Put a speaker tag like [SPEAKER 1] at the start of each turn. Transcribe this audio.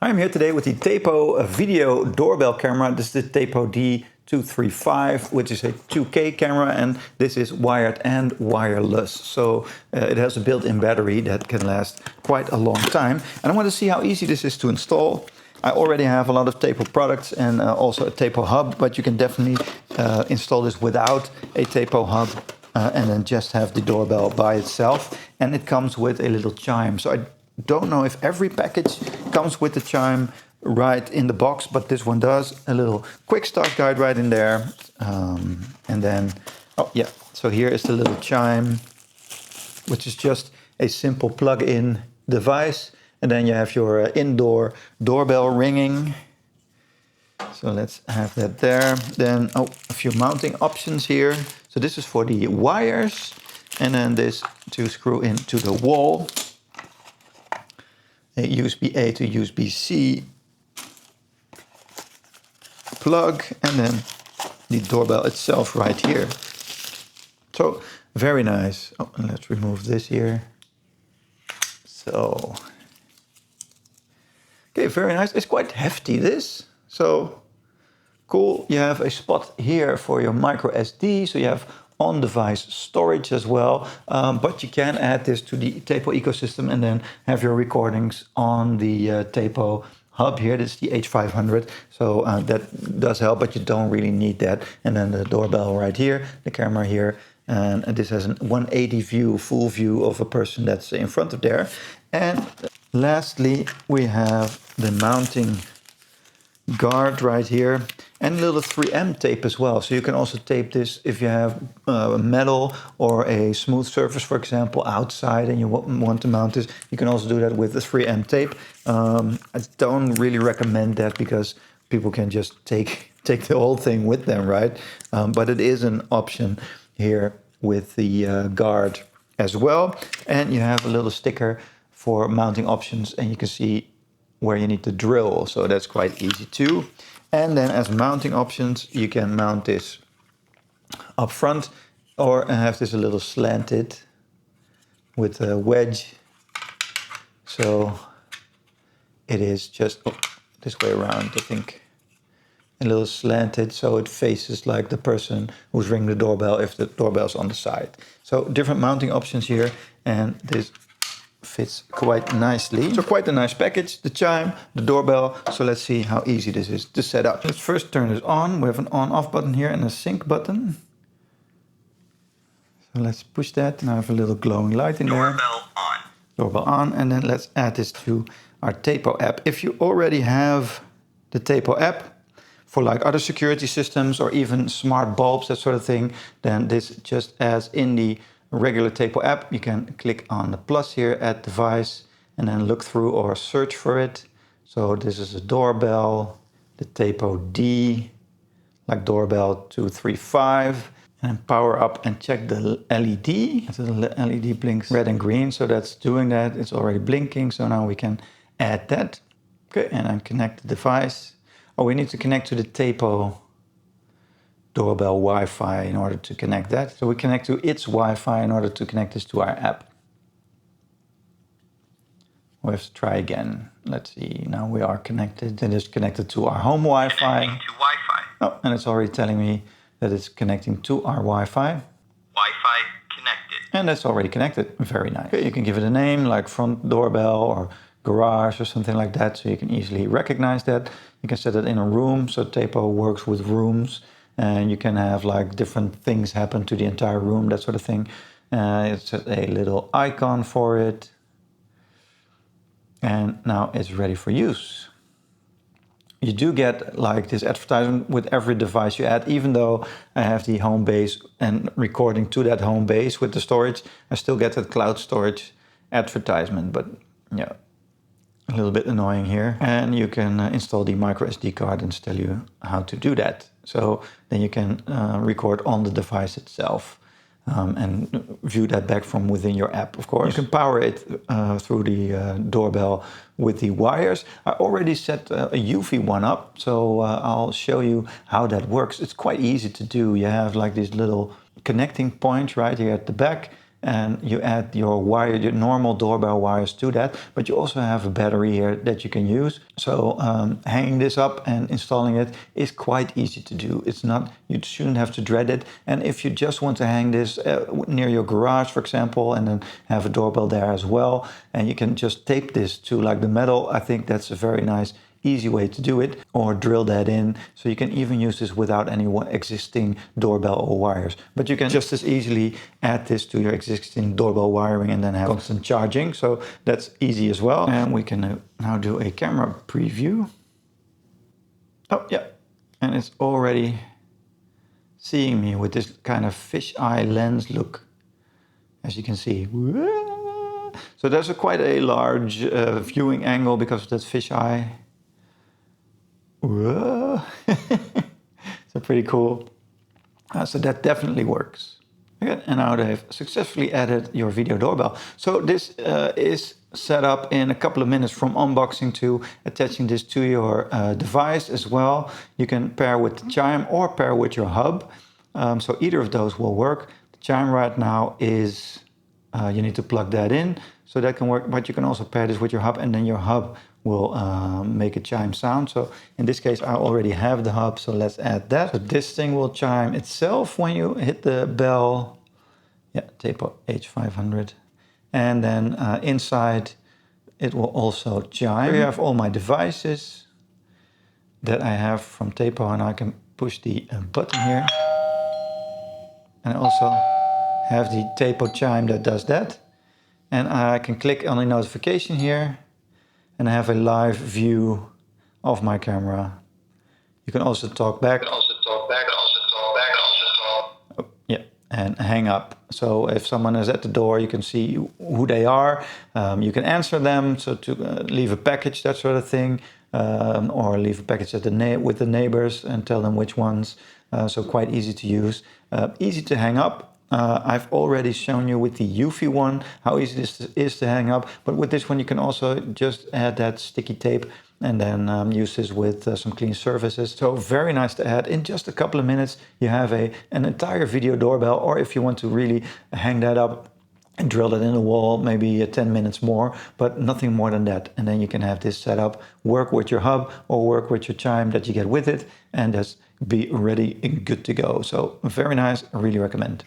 [SPEAKER 1] I'm here today with the Tapo video doorbell camera. This is the Tapo D235, which is a 2K camera, and this is wired and wireless. So it has a built-in battery that can last quite a long time. And I want to see how easy this is to install. I already have a lot of Tapo products and also a Tapo hub, but you can definitely install this without a Tapo hub and then just have the doorbell by itself. And it comes with a little chime. So I don't know if every package comes with the chime right in the box, but this one does. A little quick start guide right in there. And then, oh yeah, so here is the little chime, which is just a simple plug-in device. And then you have your indoor doorbell ringing. So let's have that there. Then, oh, a few mounting options here. So this is for the wires. And then this to screw into the wall. A USB-A to USB-C plug, and then the doorbell itself right here. So very nice. Oh, and let's remove this here. So, okay, very nice. It's quite hefty, this. So cool. You have a spot here for your micro SD. So you have on-device storage as well, but you can add this to the Tapo ecosystem and then have your recordings on the Tapo hub here. This is the H500, so that does help, but you don't really need that. And then the doorbell right here, the camera here, and this has a 180 view, full view of a person that's in front of there. And lastly, we have the mounting guard right here and a little 3M tape as well. So you can also tape this if you have metal or a smooth surface, for example, outside, and you want to mount this. You can also do that with the 3M tape. I don't really recommend that because people can just take the whole thing with them, right? But it is an option here with the guard as well. And you have a little sticker for mounting options, and you can see where you need to drill, so that's quite easy too. And then as mounting options, you can mount this up front or have this a little slanted with a wedge. So it is just this way around, I think, a little slanted, so it faces like the person who's ringing the doorbell if the doorbell's on the side. So different mounting options here, and this fits quite nicely. So quite a nice package, the chime, the doorbell. So let's see how easy this is to set up. Let's first turn this on. We have an on-off button here and a sync button. So let's push that. Now I have a little glowing light in there.
[SPEAKER 2] Doorbell on.
[SPEAKER 1] Doorbell on, and then let's add this to our Tapo app. If you already have the Tapo app for like other security systems or even smart bulbs, that sort of thing, then this just adds in the regular Tapo app. You can click on the plus here, add device, and then look through or search for it. So this is a doorbell, the Tapo D, like doorbell 235, and power up and check the LED. So the LED blinks red and green, so that's doing that. It's already blinking, so now we can add that. Okay, and then connect the device. Oh, we need to connect to the Tapo doorbell Wi-Fi in order to connect that. So we connect to its Wi-Fi in order to connect this to our app. We have to try again. Let's see, now we are connected. It is connected to our home Wi-Fi.
[SPEAKER 2] Connecting to Wi-Fi.
[SPEAKER 1] Oh, and it's already telling me that it's connecting to our Wi-Fi.
[SPEAKER 2] Wi-Fi connected.
[SPEAKER 1] And that's already connected, very nice. Okay, you can give it a name like front doorbell or garage or something like that, so you can easily recognize that. You can set it in a room, so Tapo works with rooms. And you can have like different things happen to the entire room, that sort of thing. It's a little icon for it. And now it's ready for use. You do get like this advertisement with every device you add, even though I have the home base and recording to that home base with the storage, I still get that cloud storage advertisement, but yeah, a little bit annoying here. And you can install the micro SD card and tell you how to do that. So then you can record on the device itself and view that back from within your app, of course. You can power it through the doorbell with the wires. I already set a UV one up, so I'll show you how that works. It's quite easy to do. You have like these little connecting points right here at the back, and you add your wire, your normal doorbell wires to that, but you also have a battery here that you can use. So hanging this up and installing it is quite easy to do. It's not, you shouldn't have to dread it. And if you just want to hang this near your garage, for example, and then have a doorbell there as well, and you can just tape this to like the metal, I think that's a very nice easy way to do it, or drill that in. So you can even use this without any existing doorbell or wires, but you can just as easily add this to your existing doorbell wiring and then have constant charging. So that's easy as well. And we can now do a camera preview. Oh yeah, and it's already seeing me with this kind of fisheye lens look, as you can see. So there's quite a large viewing angle because of that fisheye. So pretty cool. So that definitely works. Okay, and now they've successfully added your video doorbell. So this is set up in a couple of minutes from unboxing to attaching this to your device as well. You can pair with the chime or pair with your hub. So either of those will work. The chime right now is, you need to plug that in, so that can work, but you can also pair this with your hub and then your hub will make a chime sound. So in this case, I already have the hub, so let's add that. So this thing will chime itself when you hit the bell. Yeah, Tapo H500. And then inside, it will also chime. Here you have all my devices that I have from Tapo, and I can push the button here. And I also have the Tapo chime that does that. And I can click on the notification here, and I have a live view of my camera. You can also talk back. Oh, yeah, and hang up. So if someone is at the door, you can see who they are. You can answer them, so to leave a package, that sort of thing, or leave a package at with the neighbors and tell them which ones. So quite easy to use, easy to hang up. I've already shown you with the Eufy one how easy this is to hang up, but with this one you can also just add that sticky tape and then use this with some clean surfaces. So very nice to add. In just a couple of minutes you have an entire video doorbell, or if you want to really hang that up and drill it in the wall, maybe 10 minutes more, but nothing more than that. And then you can have this set up, work with your hub or work with your chime that you get with it, and just be ready and good to go. So very nice, I really recommend.